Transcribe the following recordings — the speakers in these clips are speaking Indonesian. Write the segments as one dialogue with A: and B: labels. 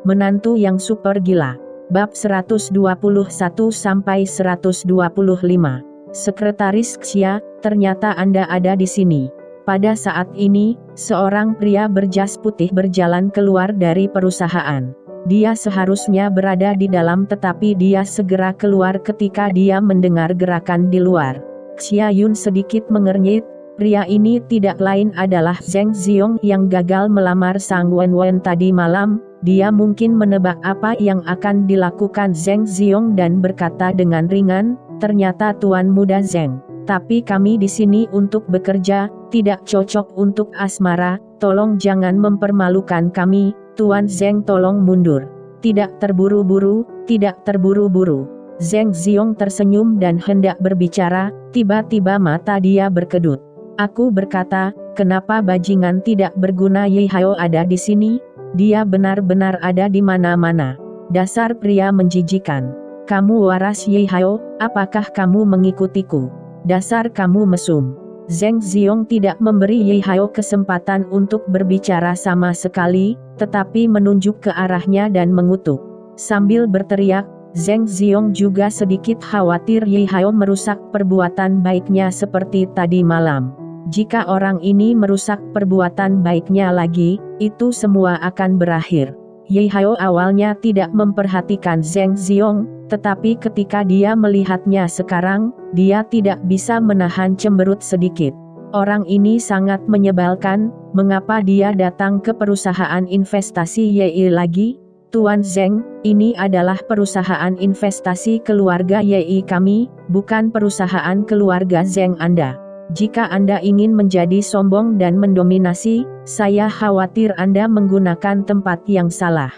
A: Menantu yang super gila. Bab 121-125. Sekretaris Xia, ternyata Anda ada di sini. Pada saat ini, seorang pria berjas putih berjalan keluar dari perusahaan. Dia seharusnya berada di dalam tetapi dia segera keluar ketika dia mendengar gerakan di luar. Xia Yun sedikit mengernyit. Pria ini tidak lain adalah Zheng Xiong yang gagal melamar Sang Wenwen tadi malam. Dia mungkin menebak apa yang akan dilakukan Zheng Xiong dan berkata dengan ringan, ternyata Tuan Muda Zheng. Tapi kami di sini untuk bekerja, tidak cocok untuk asmara, tolong jangan mempermalukan kami, Tuan Zheng tolong mundur. Tidak terburu-buru, tidak terburu-buru. Zheng Xiong tersenyum dan hendak berbicara, tiba-tiba mata dia berkedut. Aku berkata, kenapa bajingan tidak berguna Ye Hao ada di sini? Dia benar-benar ada di mana-mana. Dasar pria menjijikan. Kamu waras Ye Hao, apakah kamu mengikutiku? Dasar kamu mesum. Zheng Xiong tidak memberi Ye Hao kesempatan untuk berbicara sama sekali, tetapi menunjuk ke arahnya dan mengutuk. Sambil berteriak, Zheng Xiong juga sedikit khawatir Ye Hao merusak perbuatan baiknya seperti tadi malam. Jika orang ini merusak perbuatan baiknya lagi, itu semua akan berakhir. Ye Hao awalnya tidak memperhatikan Zheng Xiong, tetapi ketika dia melihatnya sekarang, dia tidak bisa menahan cemberut sedikit. Orang ini sangat menyebalkan, mengapa dia datang ke perusahaan investasi Yi lagi? Tuan Zheng, ini adalah perusahaan investasi keluarga Yi kami, bukan perusahaan keluarga Zheng Anda. Jika Anda ingin menjadi sombong dan mendominasi, saya khawatir Anda menggunakan tempat yang salah.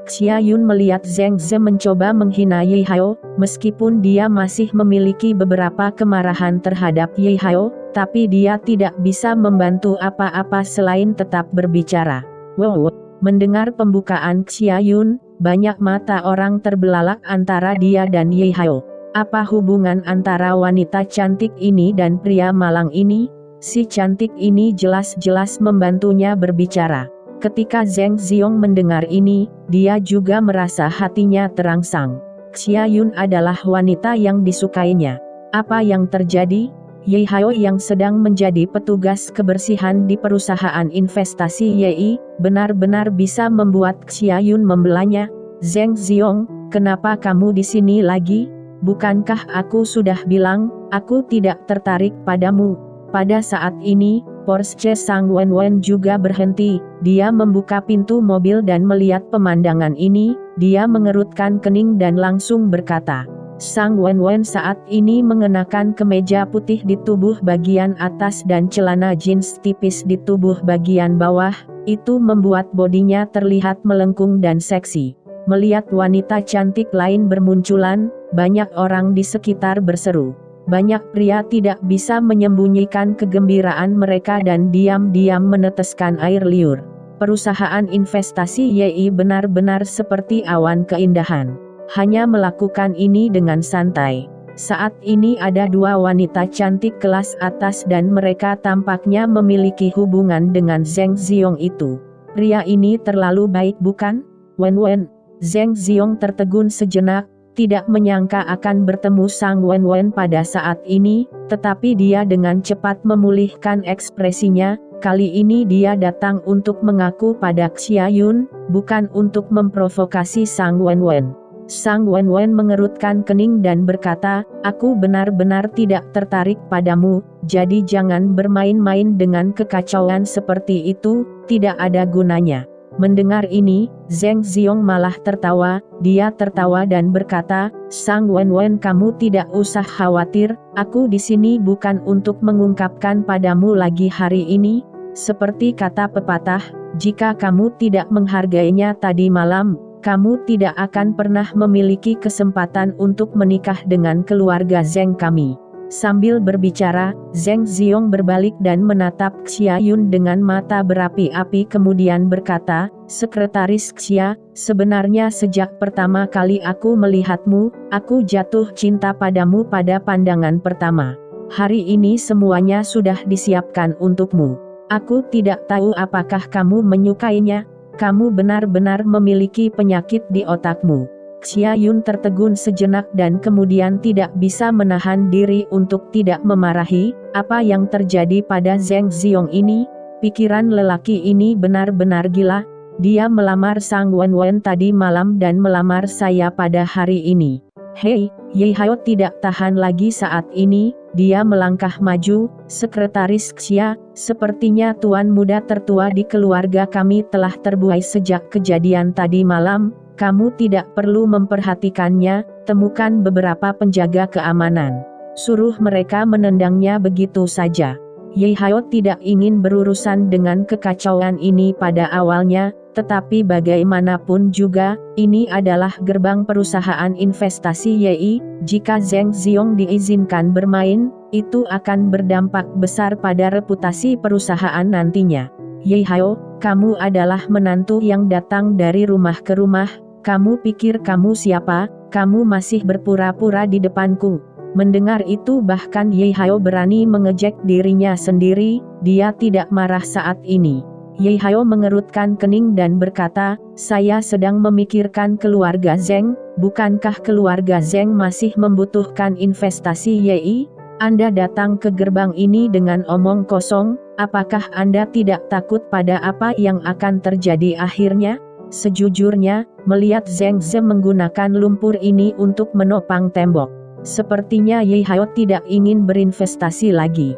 A: Xia Yun melihat Zheng Ze mencoba menghina Ye Hao, meskipun dia masih memiliki beberapa kemarahan terhadap Ye Hao, tapi dia tidak bisa membantu apa-apa selain tetap berbicara. Wow! Mendengar pembukaan Xia Yun, banyak mata orang terbelalak antara dia dan Ye Hao. Apa hubungan antara wanita cantik ini dan pria malang ini? Si cantik ini jelas-jelas membantunya berbicara. Ketika Zheng Xiong mendengar ini, dia juga merasa hatinya terangsang. Xia Yun adalah wanita yang disukainya. Apa yang terjadi? Ye Hao yang sedang menjadi petugas kebersihan di perusahaan investasi Yi, benar-benar bisa membuat Xia Yun membelanya. Zheng Xiong, kenapa kamu di sini lagi? Bukankah aku sudah bilang, aku tidak tertarik padamu? Pada saat ini, Porsche Sang Wenwen juga berhenti. Dia membuka pintu mobil dan melihat pemandangan ini. Dia mengerutkan kening dan langsung berkata, Sang Wenwen saat ini mengenakan kemeja putih di tubuh bagian atas dan celana jeans tipis di tubuh bagian bawah. Itu membuat bodinya terlihat melengkung dan seksi. Melihat wanita cantik lain bermunculan, banyak orang di sekitar berseru. Banyak pria tidak bisa menyembunyikan kegembiraan mereka dan diam-diam meneteskan air liur. Perusahaan investasi Yi benar-benar seperti awan keindahan. Hanya melakukan ini dengan santai. Saat ini ada dua wanita cantik kelas atas dan mereka tampaknya memiliki hubungan dengan Zheng Xiong itu. Pria ini terlalu baik bukan? Wenwen. Zheng Xiong tertegun sejenak, tidak menyangka akan bertemu Sang Wenwen pada saat ini, tetapi dia dengan cepat memulihkan ekspresinya. Kali ini dia datang untuk mengaku pada Xia Yun, bukan untuk memprovokasi Sang Wenwen. Sang Wenwen mengerutkan kening dan berkata, aku benar-benar tidak tertarik padamu, jadi jangan bermain-main dengan kekacauan seperti itu, tidak ada gunanya. Mendengar ini, Zheng Xiong malah tertawa. Dia tertawa dan berkata, Sang Wenwen kamu tidak usah khawatir, aku di sini bukan untuk mengungkapkan padamu lagi hari ini. Seperti kata pepatah, jika kamu tidak menghargainya tadi malam, kamu tidak akan pernah memiliki kesempatan untuk menikah dengan keluarga Zheng kami. Sambil berbicara, Zheng Ziong berbalik dan menatap Xia Yun dengan mata berapi-api kemudian berkata, "Sekretaris Xia, sebenarnya sejak pertama kali aku melihatmu, aku jatuh cinta padamu pada pandangan pertama. Hari ini semuanya sudah disiapkan untukmu. Aku tidak tahu apakah kamu menyukainya. Kamu benar-benar memiliki penyakit di otakmu." Xia Yun tertegun sejenak dan kemudian tidak bisa menahan diri untuk tidak memarahi. Apa yang terjadi pada Zheng Ziong ini? Pikiran lelaki ini benar-benar gila. Dia melamar Sang Wenwen tadi malam dan melamar saya pada hari ini. Hei, Ye Hao tidak tahan lagi saat ini. Dia melangkah maju. "Sekretaris Xia, sepertinya tuan muda tertua di keluarga kami telah terbuai sejak kejadian tadi malam. Kamu tidak perlu memperhatikannya, temukan beberapa penjaga keamanan. Suruh mereka menendangnya begitu saja." Ye Hao tidak ingin berurusan dengan kekacauan ini pada awalnya, tetapi bagaimanapun juga, ini adalah gerbang perusahaan investasi Yi. Jika Zheng Ziong diizinkan bermain, itu akan berdampak besar pada reputasi perusahaan nantinya. "Ye Hao, kamu adalah menantu yang datang dari rumah ke rumah. Kamu pikir kamu siapa? Kamu masih berpura-pura di depanku." Mendengar itu bahkan Ye Hao berani mengejek dirinya sendiri. Dia tidak marah saat ini. Ye Hao mengerutkan kening dan berkata, "Saya sedang memikirkan keluarga Zheng. Bukankah keluarga Zheng masih membutuhkan investasi Yi? Anda datang ke gerbang ini dengan omong kosong. Apakah Anda tidak takut pada apa yang akan terjadi akhirnya?" Sejujurnya, melihat Zheng Ze menggunakan lumpur ini untuk menopang tembok, sepertinya Ye Hao tidak ingin berinvestasi lagi.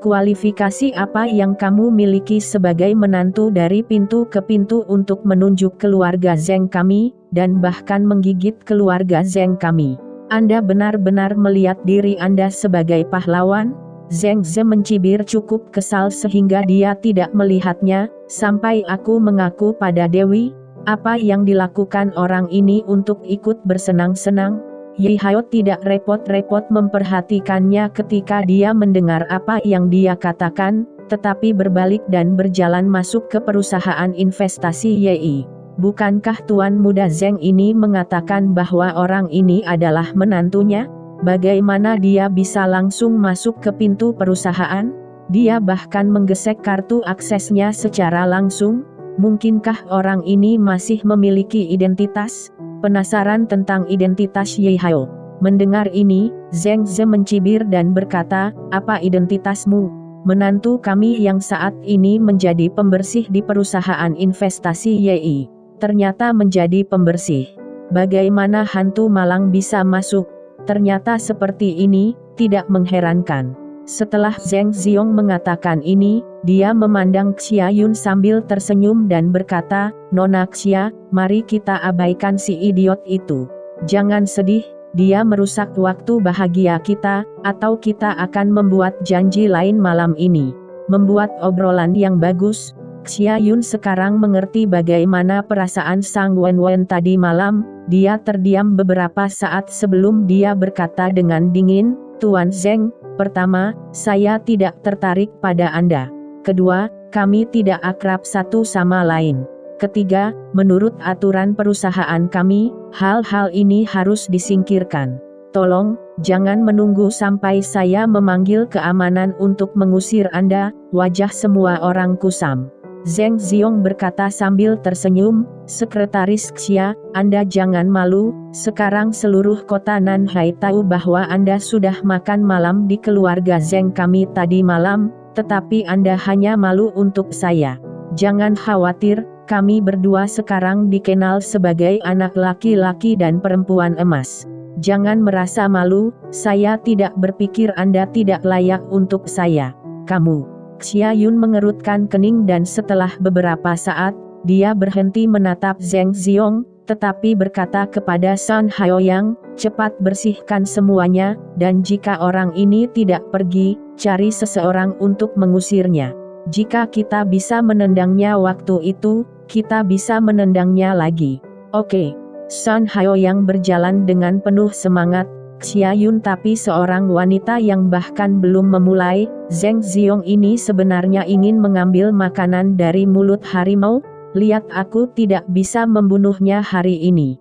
A: Kualifikasi apa yang kamu miliki sebagai menantu dari pintu ke pintu untuk menunjuk keluarga Zheng kami, dan bahkan menggigit keluarga Zheng kami? Anda benar-benar melihat diri Anda sebagai pahlawan? Zheng Ze mencibir cukup kesal sehingga dia tidak melihatnya. "Sampai aku mengaku pada Dewi? Apa yang dilakukan orang ini untuk ikut bersenang-senang?" Ye Hao tidak repot-repot memperhatikannya ketika dia mendengar apa yang dia katakan, tetapi berbalik dan berjalan masuk ke perusahaan investasi Yi. "Bukankah Tuan Muda Zheng ini mengatakan bahwa orang ini adalah menantunya? Bagaimana dia bisa langsung masuk ke pintu perusahaan? Dia bahkan menggesek kartu aksesnya secara langsung. Mungkinkah orang ini masih memiliki identitas?" Penasaran tentang identitas Ye Hao. Mendengar ini, Zheng Ze mencibir dan berkata, "Apa identitasmu? Menantu kami yang saat ini menjadi pembersih di perusahaan investasi Yi. Ternyata menjadi pembersih. Bagaimana hantu malang bisa masuk? Ternyata seperti ini, tidak mengherankan." Setelah Zheng Ziong mengatakan ini, dia memandang Xia Yun sambil tersenyum dan berkata, "Nona Xia, mari kita abaikan si idiot itu. Jangan sedih, dia merusak waktu bahagia kita, atau kita akan membuat janji lain malam ini. Membuat obrolan yang bagus." Xia Yun sekarang mengerti bagaimana perasaan Sang Wenwen tadi malam. Dia terdiam beberapa saat sebelum dia berkata dengan dingin, "Tuan Zheng, pertama, saya tidak tertarik pada Anda. Kedua, kami tidak akrab satu sama lain. Ketiga, menurut aturan perusahaan kami, hal-hal ini harus disingkirkan. Tolong, jangan menunggu sampai saya memanggil keamanan untuk mengusir Anda." Wajah semua orang kusam. Zheng Ziong berkata sambil tersenyum, "Sekretaris Xia, Anda jangan malu. Sekarang seluruh kota Nanhai tahu bahwa Anda sudah makan malam di keluarga Zheng kami tadi malam, tetapi Anda hanya malu untuk saya. Jangan khawatir, kami berdua sekarang dikenal sebagai anak laki-laki dan perempuan emas. Jangan merasa malu, saya tidak berpikir Anda tidak layak untuk saya. Kamu." Xia Yun mengerutkan kening dan setelah beberapa saat, dia berhenti menatap Zheng Ziong, tetapi berkata kepada Sun Haoyang, "Cepat bersihkan semuanya, dan jika orang ini tidak pergi, cari seseorang untuk mengusirnya. Jika kita bisa menendangnya waktu itu, kita bisa menendangnya lagi." "Oke." Sun Haoyang berjalan dengan penuh semangat. Xia Yun, tapi seorang wanita yang bahkan belum memulai. Zheng Ziong ini sebenarnya ingin mengambil makanan dari mulut harimau. Lihat, aku tidak bisa membunuhnya hari ini.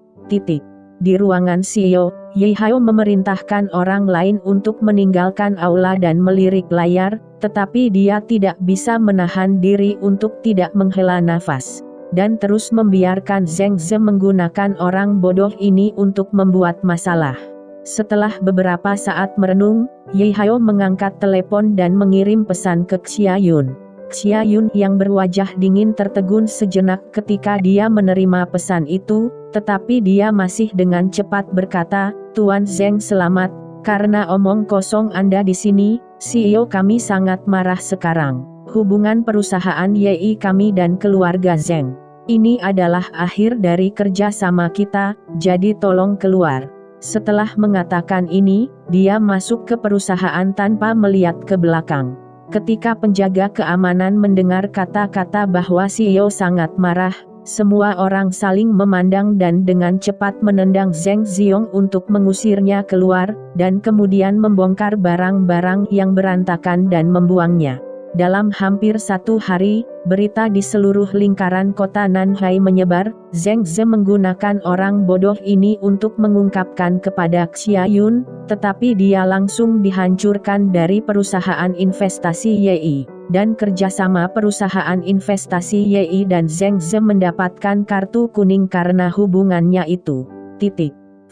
A: Di ruangan Xiao, Ye Hao memerintahkan orang lain untuk meninggalkan aula dan melirik layar, tetapi dia tidak bisa menahan diri untuk tidak menghela nafas, dan terus membiarkan Zheng Ze menggunakan orang bodoh ini untuk membuat masalah. Setelah beberapa saat merenung, Ye Hao mengangkat telepon dan mengirim pesan ke Xia Yun. Xia Yun yang berwajah dingin tertegun sejenak ketika dia menerima pesan itu, tetapi dia masih dengan cepat berkata, "Tuan Zheng selamat, karena omong kosong Anda di sini, CEO kami sangat marah sekarang. Hubungan perusahaan YI kami dan keluarga Zheng. Ini adalah akhir dari kerja sama kita, jadi tolong keluar." Setelah mengatakan ini, dia masuk ke perusahaan tanpa melihat ke belakang. Ketika penjaga keamanan mendengar kata-kata bahwa CEO sangat marah, semua orang saling memandang dan dengan cepat menendang Zheng Ziong untuk mengusirnya keluar, dan kemudian membongkar barang-barang yang berantakan dan membuangnya. Dalam hampir 1 hari, berita di seluruh lingkaran kota Nanhai menyebar, Zheng Ze menggunakan orang bodoh ini untuk mengungkapkan kepada Xia Yun, tetapi dia langsung dihancurkan dari perusahaan investasi YI, dan kerjasama perusahaan investasi YI dan Zheng Ze mendapatkan kartu kuning karena hubungannya itu.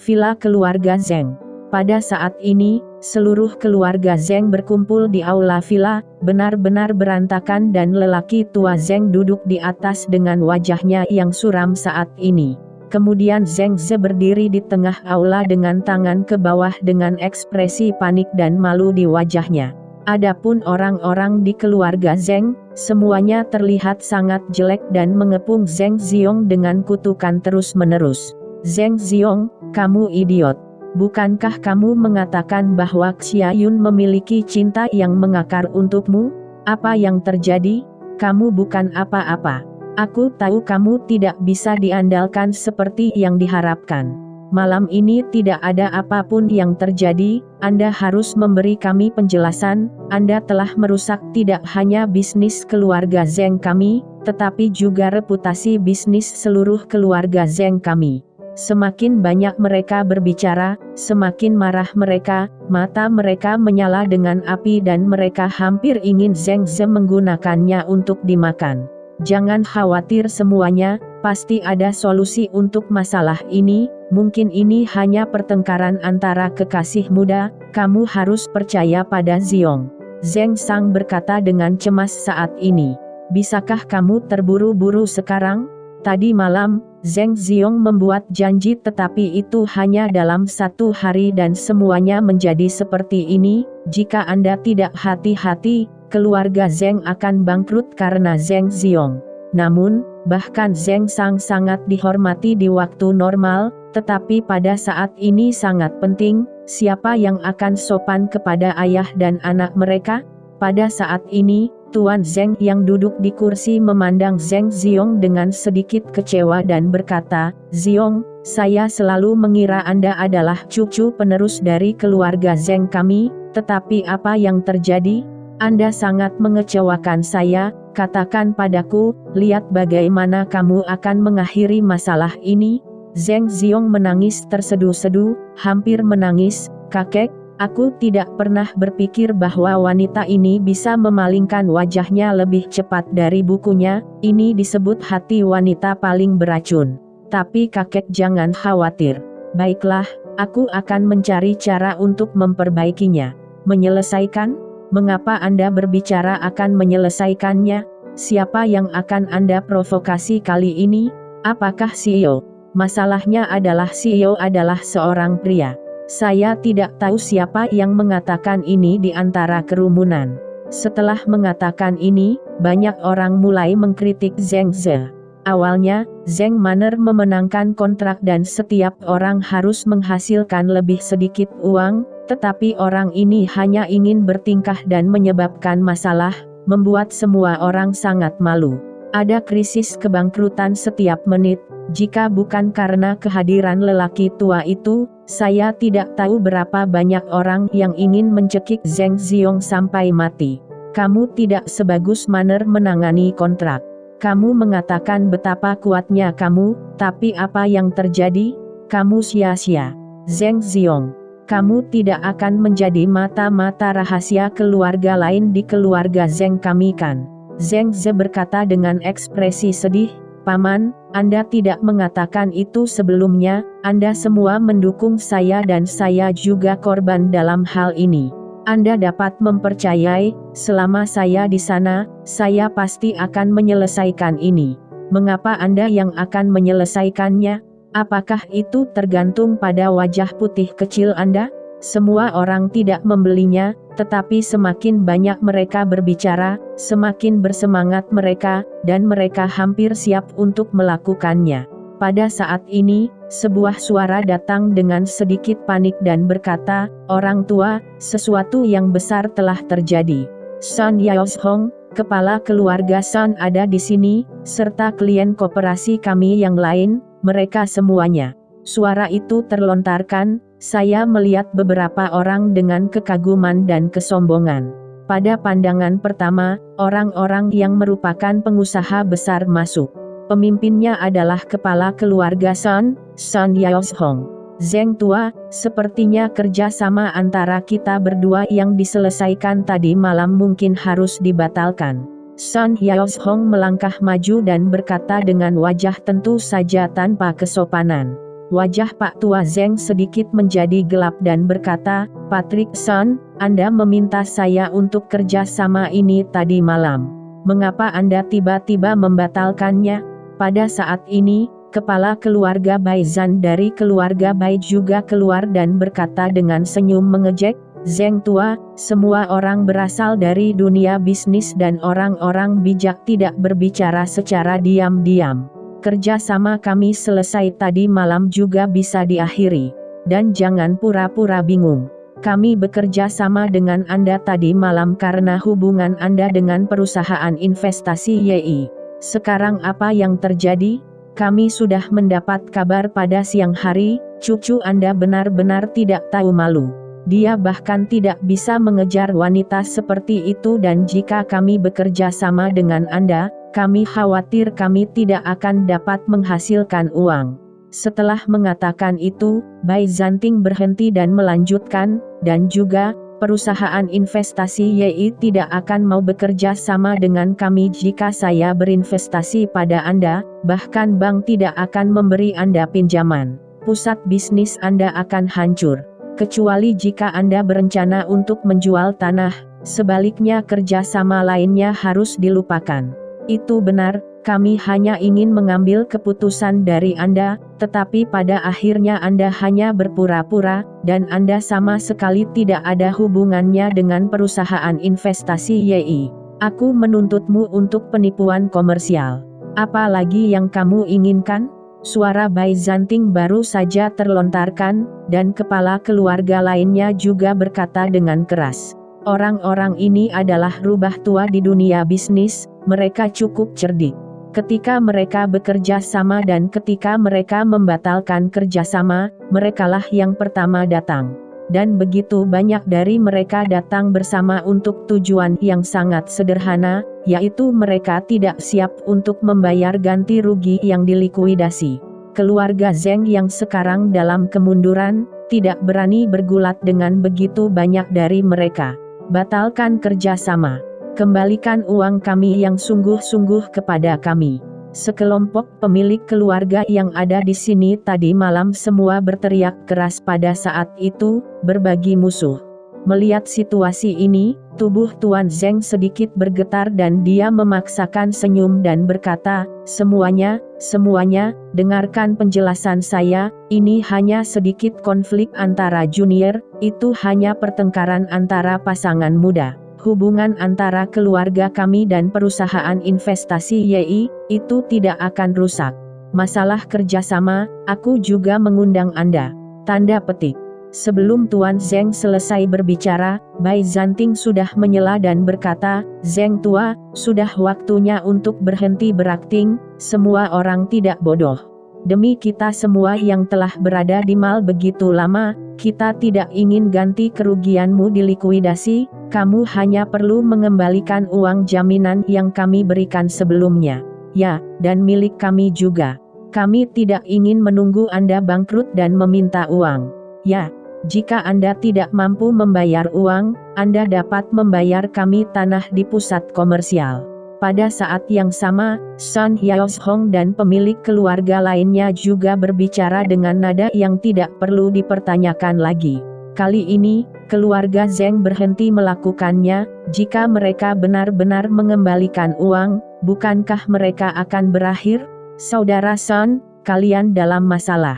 A: Villa keluarga Zheng. Pada saat ini, seluruh keluarga Zheng berkumpul di aula villa, benar-benar berantakan dan lelaki tua Zheng duduk di atas dengan wajahnya yang suram saat ini. Kemudian Zheng Ze berdiri di tengah aula dengan tangan ke bawah dengan ekspresi panik dan malu di wajahnya. Adapun orang-orang di keluarga Zheng, semuanya terlihat sangat jelek dan mengepung Zheng Ziong dengan kutukan terus-menerus. "Zheng Ziong, kamu idiot. Bukankah kamu mengatakan bahwa Xia Yun memiliki cinta yang mengakar untukmu? Apa yang terjadi? Kamu bukan apa-apa. Aku tahu kamu tidak bisa diandalkan seperti yang diharapkan. Malam ini tidak ada apapun yang terjadi, Anda harus memberi kami penjelasan. Anda telah merusak tidak hanya bisnis keluarga Zheng kami, tetapi juga reputasi bisnis seluruh keluarga Zheng kami." Semakin banyak mereka berbicara, semakin marah mereka, mata mereka menyala dengan api dan mereka hampir ingin Zheng Ze menggunakannya untuk dimakan. "Jangan khawatir semuanya, pasti ada solusi untuk masalah ini, mungkin ini hanya pertengkaran antara kekasih muda, kamu harus percaya pada Ziong." Zheng Sang berkata dengan cemas saat ini. "Bisakah kamu terburu-buru sekarang? Tadi malam, Zheng Ziong membuat janji tetapi itu hanya dalam 1 hari dan semuanya menjadi seperti ini. Jika Anda tidak hati-hati, keluarga Zheng akan bangkrut karena Zheng Ziong." Namun, bahkan Zheng Sang sangat dihormati di waktu normal, tetapi pada saat ini sangat penting, siapa yang akan sopan kepada ayah dan anak mereka? Pada saat ini, Tuan Zheng yang duduk di kursi memandang Zheng Ziong dengan sedikit kecewa dan berkata, "Ziong, saya selalu mengira Anda adalah cucu penerus dari keluarga Zheng kami, tetapi apa yang terjadi? Anda sangat mengecewakan saya, katakan padaku, lihat bagaimana kamu akan mengakhiri masalah ini." Zheng Ziong menangis terseduh-seduh, hampir menangis, "Kakek, aku tidak pernah berpikir bahwa wanita ini bisa memalingkan wajahnya lebih cepat dari bukunya, ini disebut hati wanita paling beracun. Tapi kakek jangan khawatir. Baiklah, aku akan mencari cara untuk memperbaikinya." "Menyelesaikan? Mengapa Anda berbicara akan menyelesaikannya? Siapa yang akan Anda provokasi kali ini? Apakah CEO? Masalahnya adalah CEO adalah seorang pria. Saya tidak tahu siapa yang mengatakan ini di antara kerumunan." Setelah mengatakan ini, banyak orang mulai mengkritik Zheng Ze. Awalnya, Zheng Manner memenangkan kontrak dan setiap orang harus menghasilkan lebih sedikit uang, tetapi orang ini hanya ingin bertingkah dan menyebabkan masalah, membuat semua orang sangat malu. Ada krisis kebangkrutan setiap menit. Jika bukan karena kehadiran lelaki tua itu, Saya tidak tahu berapa banyak orang yang ingin mencekik Zheng Ziong sampai mati. Kamu tidak sebagus Manner menangani kontrak. Kamu mengatakan betapa kuatnya kamu, tapi apa yang terjadi? Kamu sia-sia. Zheng Ziong, kamu tidak akan menjadi mata-mata rahasia keluarga lain di keluarga Zheng kami kan? Zheng Ze berkata dengan ekspresi sedih. Paman, Anda tidak mengatakan itu sebelumnya, Anda semua mendukung saya dan saya juga korban dalam hal ini. Anda dapat mempercayai, selama saya di sana, saya pasti akan menyelesaikan ini. Mengapa Anda yang akan menyelesaikannya? Apakah itu tergantung pada wajah putih kecil Anda? Semua orang tidak membelinya, tetapi semakin banyak mereka berbicara, semakin bersemangat mereka, dan mereka hampir siap untuk melakukannya. Pada saat ini, sebuah suara datang dengan sedikit panik dan berkata, "Orang tua, sesuatu yang besar telah terjadi. Sun Yaoshong, kepala keluarga Sun ada di sini, serta klien koperasi kami yang lain, mereka semuanya." Suara itu terlontarkan, saya melihat beberapa orang dengan kekaguman dan kesombongan. Pada pandangan pertama, orang-orang yang merupakan pengusaha besar masuk. Pemimpinnya adalah kepala keluarga Sun Yaoshong. Zheng tua, sepertinya kerjasama antara kita berdua yang diselesaikan tadi malam mungkin harus dibatalkan. Sun Yaoshong melangkah maju dan berkata dengan wajah tentu saja tanpa kesopanan. Wajah Pak Tua Zheng sedikit menjadi gelap dan berkata, "Patrick Sun, Anda meminta saya untuk kerjasama ini tadi malam. Mengapa Anda tiba-tiba membatalkannya?" Pada saat ini, kepala keluarga Bai Zan dari keluarga Bai juga keluar dan berkata dengan senyum mengejek, "Zheng tua, semua orang berasal dari dunia bisnis dan orang-orang bijak tidak berbicara secara diam-diam. Kerjasama kami selesai tadi malam juga bisa diakhiri. Dan jangan pura-pura bingung. Kami bekerja sama dengan Anda tadi malam karena hubungan Anda dengan perusahaan investasi YI. Sekarang apa yang terjadi? Kami sudah mendapat kabar pada siang hari, cucu Anda benar-benar tidak tahu malu. Dia bahkan tidak bisa mengejar wanita seperti itu dan jika kami bekerja sama dengan Anda, kami khawatir kami tidak akan dapat menghasilkan uang." Setelah mengatakan itu, Bai Zanting berhenti dan melanjutkan, "Dan juga, perusahaan investasi YI tidak akan mau bekerja sama dengan kami jika saya berinvestasi pada Anda, bahkan bank tidak akan memberi Anda pinjaman. Pusat bisnis Anda akan hancur. Kecuali jika Anda berencana untuk menjual tanah, sebaliknya kerjasama lainnya harus dilupakan." Itu benar, kami hanya ingin mengambil keputusan dari Anda, tetapi pada akhirnya Anda hanya berpura-pura, dan Anda sama sekali tidak ada hubungannya dengan perusahaan investasi YI. Aku menuntutmu untuk penipuan komersial. Apa lagi yang kamu inginkan? Suara Bai Zanting baru saja terlontarkan, dan kepala keluarga lainnya juga berkata dengan keras. Orang-orang ini adalah rubah tua di dunia bisnis, mereka cukup cerdik. Ketika mereka bekerja sama dan ketika mereka membatalkan kerjasama, merekalah yang pertama datang. Dan begitu banyak dari mereka datang bersama untuk tujuan yang sangat sederhana, yaitu mereka tidak siap untuk membayar ganti rugi yang dilikuidasi. Keluarga Zheng yang sekarang dalam kemunduran, tidak berani bergulat dengan begitu banyak dari mereka. Batalkan kerjasama. Kembalikan uang kami yang sungguh-sungguh kepada kami. Sekelompok pemilik keluarga yang ada di sini tadi malam semua berteriak keras pada saat itu, berbagi musuh. Melihat situasi ini, tubuh Tuan Zheng sedikit bergetar dan dia memaksakan senyum dan berkata, semuanya, dengarkan penjelasan saya, ini hanya sedikit konflik antara junior, itu hanya pertengkaran antara pasangan muda. Hubungan antara keluarga kami dan perusahaan investasi YI, itu tidak akan rusak. Masalah kerjasama, aku juga mengundang Anda. Tanda petik. Sebelum Tuan Zheng selesai berbicara, Bai Zanting sudah menyela dan berkata, Zheng tua, sudah waktunya untuk berhenti berakting, semua orang tidak bodoh. Demi kita semua yang telah berada di mal begitu lama, kita tidak ingin ganti kerugianmu dilikuidasi, kamu hanya perlu mengembalikan uang jaminan yang kami berikan sebelumnya. Ya, dan milik kami juga. Kami tidak ingin menunggu Anda bangkrut dan meminta uang. Ya, jika Anda tidak mampu membayar uang, Anda dapat membayar kami tanah di pusat komersial. Pada saat yang sama, Sun Hyaoshong dan pemilik keluarga lainnya juga berbicara dengan nada yang tidak perlu dipertanyakan lagi. Kali ini, keluarga Zheng berhenti melakukannya. Jika mereka benar-benar mengembalikan uang, bukankah mereka akan berakhir? Saudara Sun, kalian dalam masalah.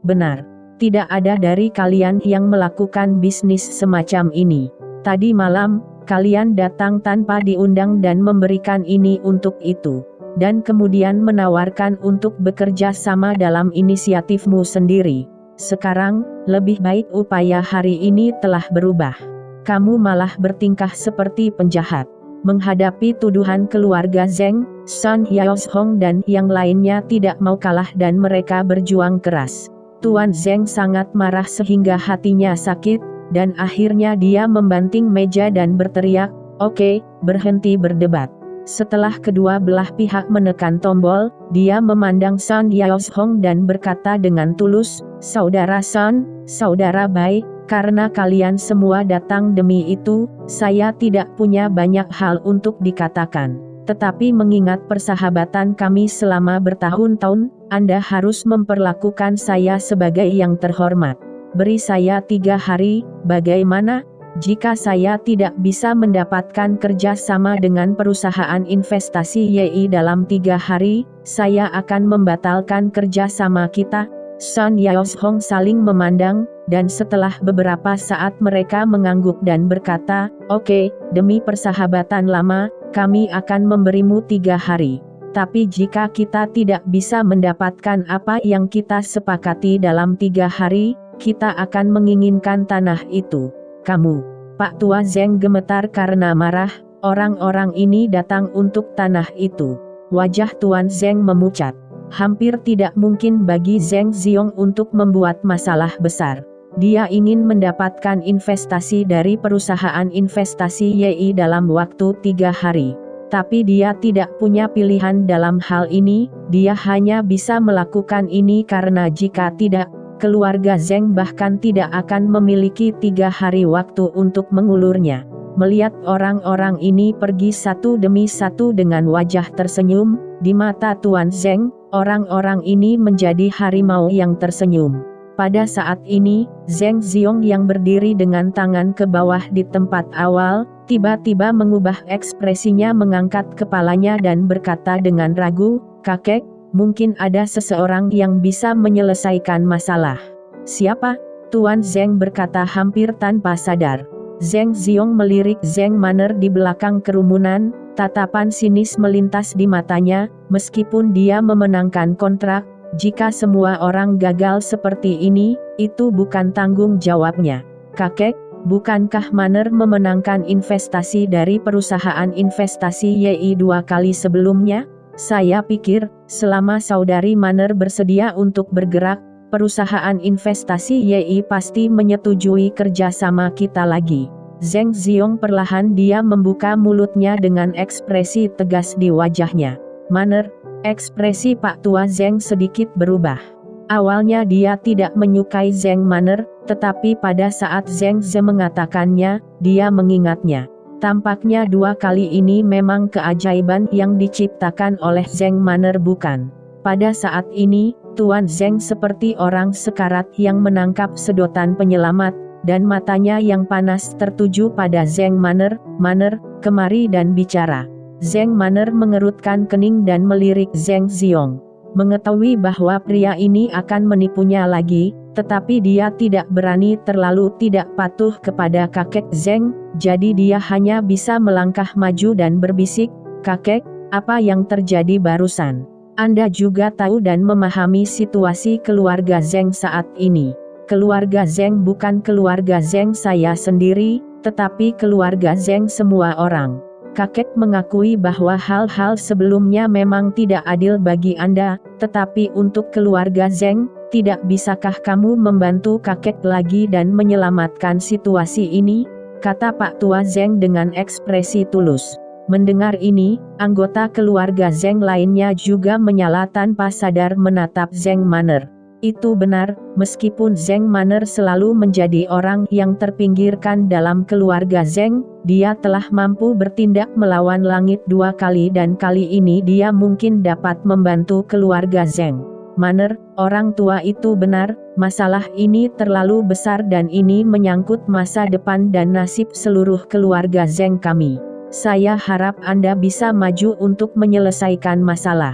A: Benar. Tidak ada dari kalian yang melakukan bisnis semacam ini. Tadi malam, kalian datang tanpa diundang dan memberikan ini untuk itu. Dan kemudian menawarkan untuk bekerja sama dalam inisiatifmu sendiri. Sekarang, lebih baik upaya hari ini telah berubah. Kamu malah bertingkah seperti penjahat. Menghadapi tuduhan keluarga Zheng, Sun Hyaoshong dan yang lainnya tidak mau kalah dan mereka berjuang keras. Tuan Zheng sangat marah sehingga hatinya sakit, dan akhirnya dia membanting meja dan berteriak, "Oke, berhenti berdebat." Setelah kedua belah pihak menekan tombol, dia memandang Sun Hyaoshong dan berkata dengan tulus, "Saudara Sun, Saudara Bai, karena kalian semua datang demi itu, saya tidak punya banyak hal untuk dikatakan. Tetapi mengingat persahabatan kami selama bertahun-tahun, Anda harus memperlakukan saya sebagai yang terhormat. Beri saya 3 hari, bagaimana? Jika saya tidak bisa mendapatkan kerja sama dengan perusahaan investasi YI dalam 3 hari, saya akan membatalkan kerja sama kita." Sun Hyaoshong saling memandang, dan setelah beberapa saat mereka mengangguk dan berkata, "Oke, demi persahabatan lama, kami akan memberimu 3 hari. Tapi jika kita tidak bisa mendapatkan apa yang kita sepakati dalam 3 hari, kita akan menginginkan tanah itu." "Kamu, Pak Tua Zheng," gemetar karena marah, "orang-orang ini datang untuk tanah itu." Wajah Tuan Zheng memucat. Hampir tidak mungkin bagi Zheng Ziong untuk membuat masalah besar. Dia ingin mendapatkan investasi dari perusahaan investasi YI dalam waktu 3 hari. Tapi dia tidak punya pilihan dalam hal ini, dia hanya bisa melakukan ini karena jika tidak, keluarga Zheng bahkan tidak akan memiliki 3 hari waktu untuk mengulurnya. Melihat orang-orang ini pergi satu demi satu dengan wajah tersenyum, di mata Tuan Zheng, orang-orang ini menjadi harimau yang tersenyum. Pada saat ini, Zheng Ziong yang berdiri dengan tangan ke bawah di tempat awal, tiba-tiba mengubah ekspresinya, mengangkat kepalanya dan berkata dengan ragu, "Kakek, mungkin ada seseorang yang bisa menyelesaikan masalah." "Siapa?" Tuan Zheng berkata hampir tanpa sadar. Zheng Ziong melirik Zheng Manner di belakang kerumunan, tatapan sinis melintas di matanya, meskipun dia memenangkan kontrak, jika semua orang gagal seperti ini, itu bukan tanggung jawabnya. "Kakek, bukankah Manner memenangkan investasi dari perusahaan investasi YI 2 kali sebelumnya? Saya pikir, selama saudari Manner bersedia untuk bergerak, perusahaan investasi YI pasti menyetujui kerjasama kita lagi." Zheng Ziong perlahan dia membuka mulutnya dengan ekspresi tegas di wajahnya. "Manner." Ekspresi Pak Tua Zheng sedikit berubah. Awalnya dia tidak menyukai Zheng Manner, tetapi pada saat Zheng Ze mengatakannya, dia mengingatnya. Tampaknya 2 kali ini memang keajaiban yang diciptakan oleh Zheng Manner, bukan? Pada saat ini, Tuan Zheng seperti orang sekarat yang menangkap sedotan penyelamat, dan matanya yang panas tertuju pada Zheng Manner. "Manner, kemari dan bicara." Zheng Manner mengerutkan kening dan melirik Zheng Ziong. Mengetahui bahwa pria ini akan menipunya lagi, tetapi dia tidak berani terlalu tidak patuh kepada kakek Zheng, jadi dia hanya bisa melangkah maju dan berbisik, "Kakek, apa yang terjadi barusan? Anda juga tahu dan memahami situasi keluarga Zheng saat ini." "Keluarga Zheng bukan keluarga Zheng saya sendiri, tetapi keluarga Zheng semua orang. Kakek mengakui bahwa hal-hal sebelumnya memang tidak adil bagi Anda, Tetapi untuk keluarga Zeng, tidak bisakah kamu membantu kakek lagi dan menyelamatkan situasi ini? Kata Pak Tua Zeng dengan ekspresi tulus. Mendengar ini, anggota keluarga Zeng lainnya juga menyala tanpa sadar menatap Zeng Manner. Itu benar, meskipun Zeng Manner selalu menjadi orang yang terpinggirkan dalam keluarga Zeng, dia telah mampu bertindak melawan langit 2 kali dan kali ini dia mungkin dapat membantu keluarga Zeng Manner. Orang tua itu benar, masalah ini terlalu besar dan ini menyangkut masa depan dan nasib seluruh keluarga Zeng kami. Saya harap Anda bisa maju untuk menyelesaikan masalah.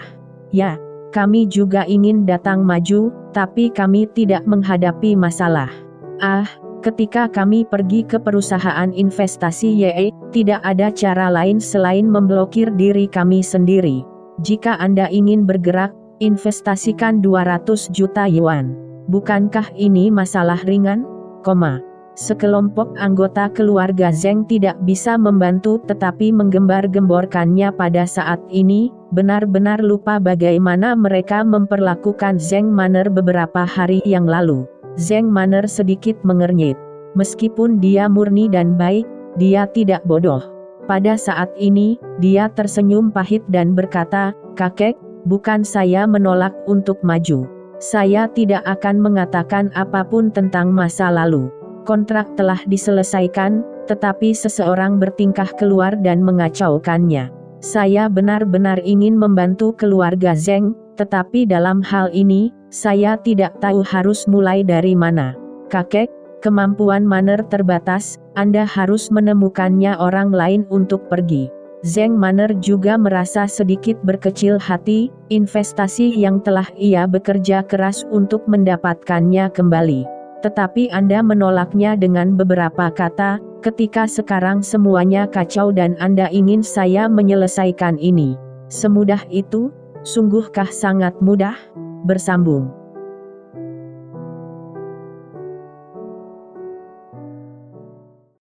A: Ya, kami juga ingin datang maju, tapi kami tidak menghadapi masalah. Ketika kami pergi ke perusahaan investasi YE, tidak ada cara lain selain memblokir diri kami sendiri. Jika Anda ingin bergerak, investasikan 200 juta yuan. Bukankah ini masalah ringan? Sekelompok anggota keluarga Zeng tidak bisa membantu tetapi menggembar-gemborkannya pada saat ini, benar-benar lupa bagaimana mereka memperlakukan Zeng Manner beberapa hari yang lalu. Zeng Manner sedikit mengernyit. Meskipun dia murni dan baik, dia tidak bodoh. Pada saat ini, dia tersenyum pahit dan berkata, "Kakek, bukan saya menolak untuk maju. Saya tidak akan mengatakan apapun tentang masa lalu. Kontrak telah diselesaikan, tetapi seseorang bertingkah keluar dan mengacaukannya. Saya benar-benar ingin membantu keluarga Zeng, tetapi dalam hal ini, saya tidak tahu harus mulai dari mana. Kakek, kemampuan Manner terbatas, Anda harus menemukannya orang lain untuk pergi." Zeng Manner juga merasa sedikit berkecil hati, investasi yang telah ia bekerja keras untuk mendapatkannya kembali. Tetapi Anda menolaknya dengan beberapa kata, ketika sekarang semuanya kacau dan Anda ingin saya menyelesaikan ini. Semudah itu? Sungguhkah sangat mudah? Bersambung.